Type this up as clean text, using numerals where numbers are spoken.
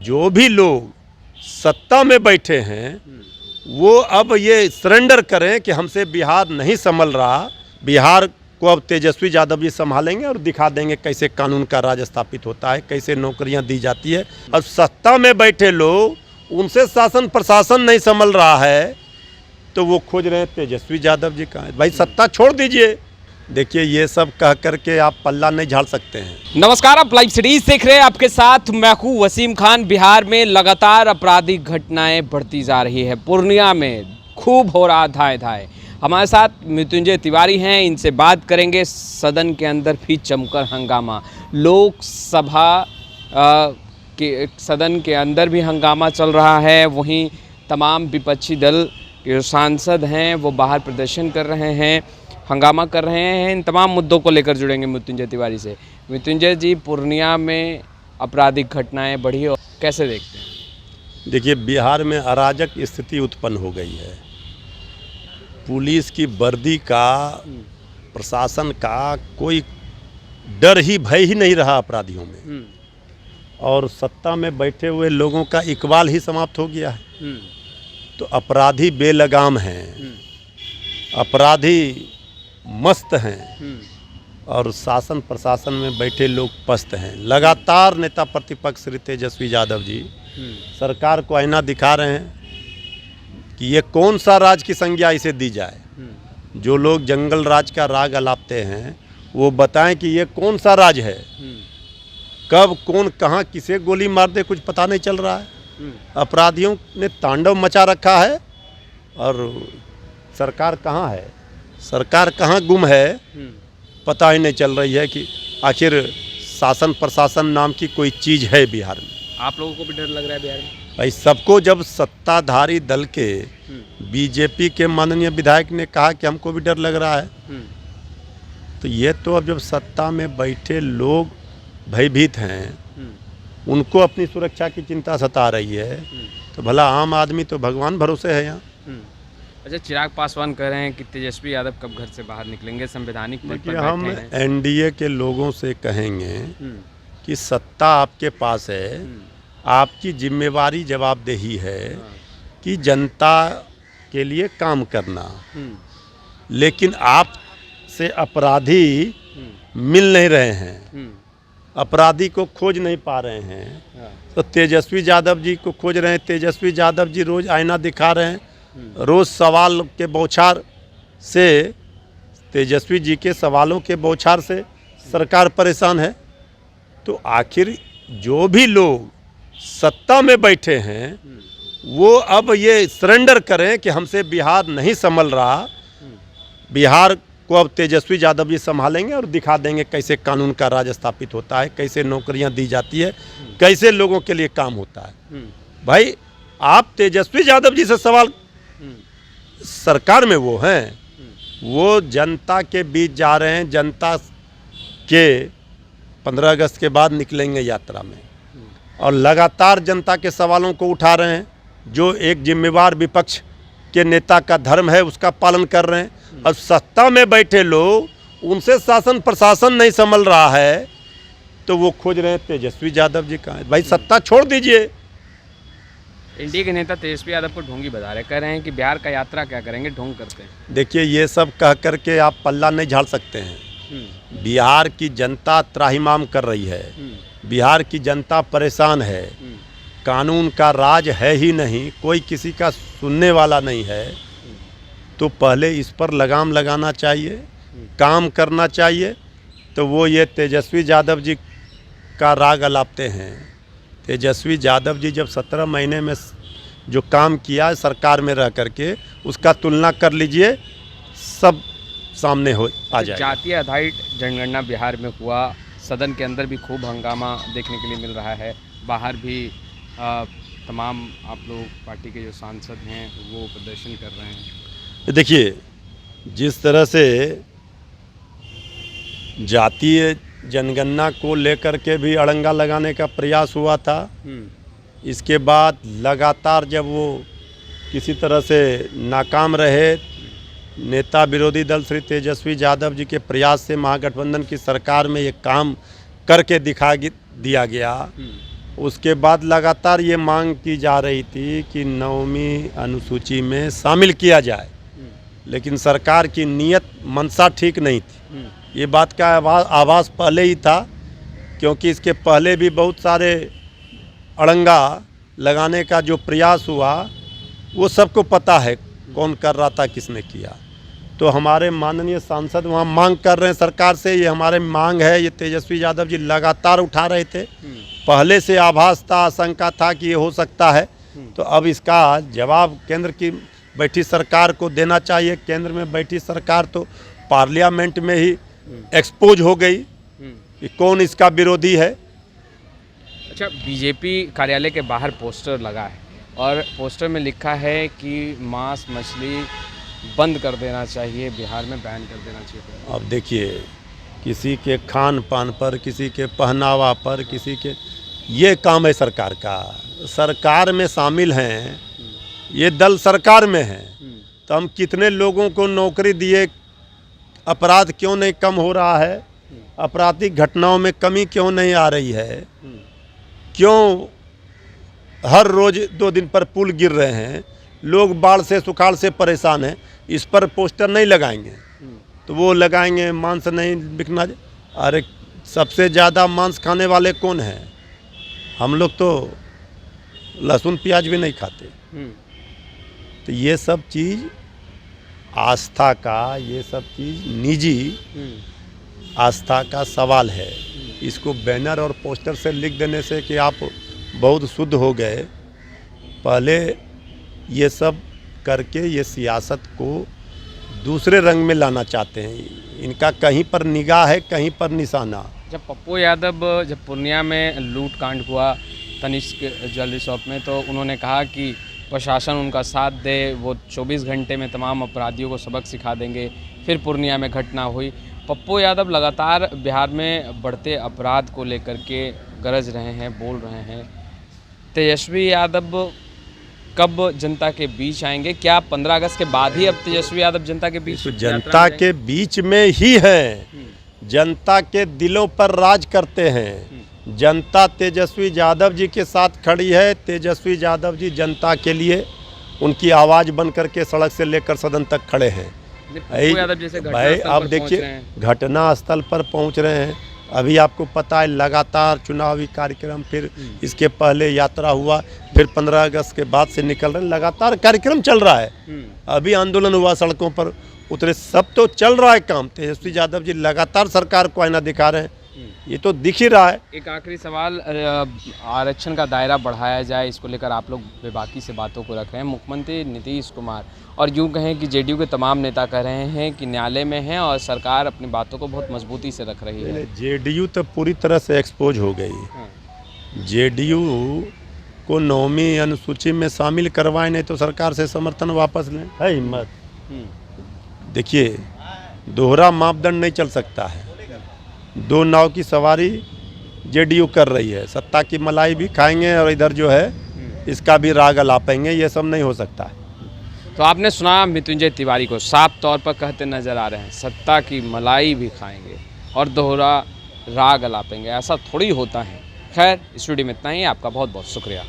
जो भी लोग सत्ता में बैठे हैं वो अब ये सरेंडर करें कि हमसे बिहार नहीं संभल रहा, बिहार को अब तेजस्वी यादव जी संभालेंगे और दिखा देंगे कैसे कानून का राज स्थापित होता है, कैसे नौकरियां दी जाती है। अब सत्ता में बैठे लोग उनसे शासन प्रशासन नहीं संभल रहा है तो वो खोज रहे हैं तेजस्वी यादव जी का। भाई सत्ता छोड़ दीजिए। देखिए ये सब कह करके आप पल्ला नहीं झाड़ सकते हैं। नमस्कार, आप लाइव सीरीज देख रहे हैं, आपके साथ मैं हूं वसीम खान। बिहार में लगातार आपराधिक घटनाएं बढ़ती जा रही है। पूर्णिया में खूब हो रहा धाए धाए। हमारे साथ मृत्युंजय तिवारी हैं, इनसे बात करेंगे। सदन के अंदर भी जमकर हंगामा, लोकसभा के सदन के अंदर भी हंगामा चल रहा है। वहीं तमाम विपक्षी दल के जो सांसद हैं वो बाहर प्रदर्शन कर रहे हैं, हंगामा कर रहे हैं। इन तमाम मुद्दों को लेकर जुड़ेंगे मृत्युंजय तिवारी से। मृत्युंजय जी, पूर्णिया में आपराधिक घटनाएं बढ़ी और कैसे देखते हैं? देखिए बिहार में अराजक स्थिति उत्पन्न हो गई है। पुलिस की वर्दी का, प्रशासन का कोई डर ही भय ही नहीं रहा अपराधियों में, और सत्ता में बैठे हुए लोगों का इकबाल ही समाप्त हो गया है। तो अपराधी बेलगाम हैं, अपराधी मस्त हैं और शासन प्रशासन में बैठे लोग पस्त हैं। लगातार नेता प्रतिपक्ष श्री तेजस्वी यादव जी सरकार को आईना दिखा रहे हैं कि ये कौन सा राज की संज्ञा इसे दी जाए। जो लोग जंगल राज का राग अलापते हैं वो बताएं कि ये कौन सा राज है, कब कौन कहाँ किसे गोली मार दे कुछ पता नहीं चल रहा है। अपराधियों ने तांडव मचा रखा है और सरकार कहाँ है, सरकार कहाँ गुम है, पता ही नहीं चल रही है कि आखिर शासन प्रशासन नाम की कोई चीज़ है बिहार में। आप लोगों को भी डर लग रहा है बिहार में? भाई सबको, जब सत्ताधारी दल के बीजेपी के माननीय विधायक ने कहा कि हमको भी डर लग रहा है, तो ये तो अब जब सत्ता में बैठे लोग भयभीत हैं, उनको अपनी सुरक्षा की चिंता सता रही है, तो भला आम आदमी तो भगवान भरोसे है यहाँ। अच्छा, चिराग पासवान कह रहे हैं कि तेजस्वी यादव कब घर से बाहर निकलेंगे, संवैधानिक पद पर हम बैठे हैं। एनडीए के लोगों से कहेंगे कि सत्ता आपके पास है, आपकी जिम्मेवारी जवाबदेही है कि जनता के लिए काम करना, लेकिन आप से अपराधी मिल नहीं रहे हैं, अपराधी को खोज नहीं पा रहे हैं, तो तेजस्वी यादव जी को खोज रहे हैं। तेजस्वी यादव जी रोज़ आईना दिखा रहे हैं, रोज़ सवाल के बौछार से, तेजस्वी जी के सवालों के बौछार से सरकार परेशान है। तो आखिर जो भी लोग सत्ता में बैठे हैं वो अब ये सरेंडर करें कि हमसे बिहार नहीं संभल रहा, बिहार को अब तेजस्वी यादव जी संभालेंगे और दिखा देंगे कैसे कानून का राज स्थापित होता है, कैसे नौकरियां दी जाती है, कैसे लोगों के लिए काम होता है। भाई आप तेजस्वी यादव जी से सवाल, सरकार में वो हैं, वो जनता के बीच जा रहे हैं, जनता के 15 अगस्त के बाद निकलेंगे यात्रा में और लगातार जनता के सवालों को उठा रहे हैं। जो एक जिम्मेवार विपक्ष के नेता का धर्म है उसका पालन कर रहे हैं। अब सत्ता में बैठे लोग उनसे शासन प्रशासन नहीं संभल रहा है तो वो खोज रहे हैं तेजस्वी यादव जी का। भाई सत्ता छोड़ दीजिए। एनडीए के नेता तेजस्वी यादव को ढोंगी बता रहे, कह रहे हैं कि बिहार का यात्रा क्या करेंगे, ढोंग करते हैं। देखिए ये सब कह करके आप पल्ला नहीं झाड़ सकते हैं। बिहार की जनता त्राहिमाम कर रही है, बिहार की जनता परेशान है, कानून का राज है ही नहीं, कोई किसी का सुनने वाला नहीं है। तो पहले इस पर लगाम लगाना चाहिए, काम करना चाहिए। तो वो ये तेजस्वी यादव जी का राग अलापते हैं। तेजस्वी यादव जी जब 17 महीने में जो काम किया सरकार में रह करके, उसका तुलना कर लीजिए, सब सामने हो आ जाए। जातीय आधारित जनगणना बिहार में हुआ, सदन के अंदर भी खूब हंगामा देखने के लिए मिल रहा है, बाहर भी तमाम आप लोग पार्टी के जो सांसद हैं वो प्रदर्शन कर रहे हैं। देखिए जिस तरह से जातीय जनगणना को लेकर के भी अड़ंगा लगाने का प्रयास हुआ था, इसके बाद लगातार जब वो किसी तरह से नाकाम रहे, नेता विरोधी दल श्री तेजस्वी यादव जी के प्रयास से महागठबंधन की सरकार में ये काम करके दिखा दिया गया। उसके बाद लगातार ये मांग की जा रही थी कि 9वीं अनुसूची में शामिल किया जाए, लेकिन सरकार की नीयत मंशा ठीक नहीं थी। ये बात का आभास पहले ही था, क्योंकि इसके पहले भी बहुत सारे अड़ंगा लगाने का जो प्रयास हुआ वो सबको पता है कौन कर रहा था, किसने किया। तो हमारे माननीय सांसद वहाँ मांग कर रहे हैं सरकार से, ये हमारे मांग है। ये तेजस्वी यादव जी लगातार उठा रहे थे, पहले से आभास था, आशंका था कि ये हो सकता है। तो अब इसका जवाब केंद्र की बैठी सरकार को देना चाहिए। केंद्र में बैठी सरकार तो पार्लियामेंट में ही एक्सपोज हो गई कि कौन इसका विरोधी है। अच्छा, बीजेपी कार्यालय के बाहर पोस्टर लगा है और पोस्टर में लिखा है कि मांस मछली बंद कर देना चाहिए, बिहार में बैन कर देना चाहिए। अब देखिए, किसी के खान पान पर, किसी के पहनावा पर, किसी के, ये काम है सरकार का। सरकार में शामिल हैं, ये दल सरकार में है, तो हम कितने लोगों को नौकरी दिए, अपराध क्यों नहीं कम हो रहा है, आपराधिक घटनाओं में कमी क्यों नहीं आ रही है, क्यों हर रोज 2 दिन पर पुल गिर रहे हैं, लोग बाढ़ से सुखाड़ से परेशान हैं। इस पर पोस्टर नहीं लगाएंगे तो वो लगाएंगे मांस नहीं बिकना। अरे सबसे ज़्यादा मांस खाने वाले कौन हैं? हम लोग तो लहसुन प्याज भी नहीं खाते। तो ये सब चीज़ आस्था का, ये सब चीज़ निजी आस्था का सवाल है। इसको बैनर और पोस्टर से लिख देने से कि आप बहुत शुद्ध हो गए, पहले ये सब करके ये सियासत को दूसरे रंग में लाना चाहते हैं। इनका कहीं पर निगाह है, कहीं पर निशाना। जब पप्पू यादव जब पूर्णिया में लूट कांड हुआ तनिष्क ज्वेलरी शॉप में, तो उन्होंने कहा कि प्रशासन उनका साथ दे, वो 24 घंटे में तमाम अपराधियों को सबक सिखा देंगे। फिर पूर्णिया में घटना हुई। पप्पू यादव लगातार बिहार में बढ़ते अपराध को लेकर के गरज रहे हैं, बोल रहे हैं। तेजस्वी यादव कब जनता के बीच आएंगे? क्या 15 अगस्त के बाद ही अब तेजस्वी यादव जनता के बीच? तो जनता के बीच में ही है, जनता के दिलों पर राज करते हैं। जनता तेजस्वी यादव जी के साथ खड़ी है। तेजस्वी यादव जी जनता के लिए उनकी आवाज़ बन करके सड़क से लेकर सदन तक खड़े हैं। भाई अब देखिए, घटना स्थल पर पहुंच रहे हैं। अभी आपको पता है लगातार चुनावी कार्यक्रम, फिर इसके पहले यात्रा हुआ, फिर 15 अगस्त के बाद से निकल रहे हैं, लगातार कार्यक्रम चल रहा है। अभी आंदोलन हुआ, सड़कों पर उतरे, सब तो चल रहा है काम। तेजस्वी यादव जी लगातार सरकार को आईना दिखा रहे हैं, ये तो दिख ही रहा है। एक आखिरी सवाल, आरक्षण का दायरा बढ़ाया जाए, इसको लेकर आप लोग बेबाकी से बातों को रख रहे हैं। मुख्यमंत्री नीतीश कुमार और यूँ कहें कि जेडीयू के तमाम नेता कह रहे हैं कि न्यायालय में है और सरकार अपनी बातों को बहुत मजबूती से रख रही है। जेडीयू तो पूरी तरह से एक्सपोज हो गई। जेडीयू को 9वीं अनुसूची में शामिल करवाए, नहीं तो सरकार से समर्थन वापस लें। है हिम्मत। देखिए, दोहरा मापदंड नहीं चल सकता है। 2 नाव की सवारी जेडीयू कर रही है। सत्ता की मलाई भी खाएंगे और इधर जो है इसका भी राग अलापेंगे, ये सब नहीं हो सकता है। तो आपने सुना मृत्युंजय तिवारी को साफ तौर पर कहते नजर आ रहे हैं, सत्ता की मलाई भी खाएंगे और दोहरा राग अलापेंगे। ऐसा थोड़ी होता है। खैर, स्टूडियो में इतना ही। आपका बहुत बहुत शुक्रिया।